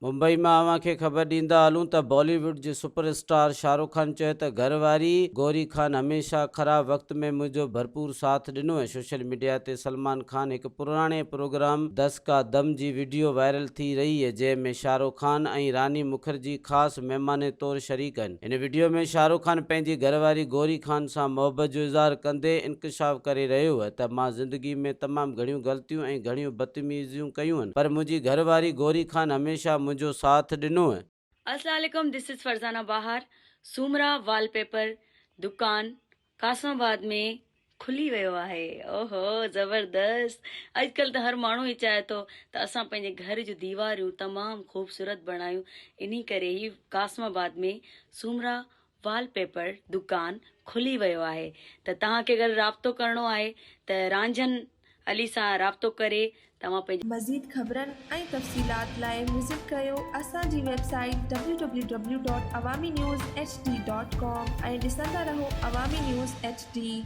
मुंबई में अवां खे ख़बर ॾींदा हलूं त बॉलीवुड जे सुपरस्टार शाहरुख खान चयो त घरवारी गौरी खान हमेशा ख़राब वक़्त में मुंहिंजो भरपूर साथ ॾिनो है। सोशल मीडिया ते सलमान खान एक पुराणे प्रोग्राम दस का दम जी वीडियो वायरल थी रही है, जंहिंमें शाहरुख खान ऐं रानी मुखर्जी ख़ासि महिमान तौरु शरीक आहिनि। इन वीडियो में शाहरुख खान पंहिंजी घरवारी गौरी खान सां मोहबत जो इज़हार कंदे इंकशाफ करे रहियो है त मां ज़िंदगी में तमामु घणियूं ग़लतियूं ऐं घणियूं बदतमीज़ियूं कयूं आहिनि, पर मुंहिंजी घरवारी गौरी खान हमेशा मुझो साथ ॾिनो है। अस्सलाम वालेकुम, दिस इज फरजाना बाहर। सूमरा वॉलपेपर दुकान कासमाबाद में खुली वियो आहे। ओहो ज़बरदस्त। अॼुकल्ह त हर माण्हू ई चाहे थो त असां पंहिंजे घर जूं दीवारूं तमामु ख़ूबसूरत बणायूं। इन्ही करे ई कासमाबाद में सूमरा वॉलपेपर दुकान खुली वियो आहे। त तव्हांखे अगरि राब्तो करणो आहे त रांझन अली सां राब्तो करे तव्हां पंहिंजे मज़ीद ख़बरनि ऐं तफ़सीलात लाइ विज़िट कयो असांजी वेबसाइट www.awamiNewsHD.com ऐं ॾिसंदा रहो अवामी न्यूज़ HD।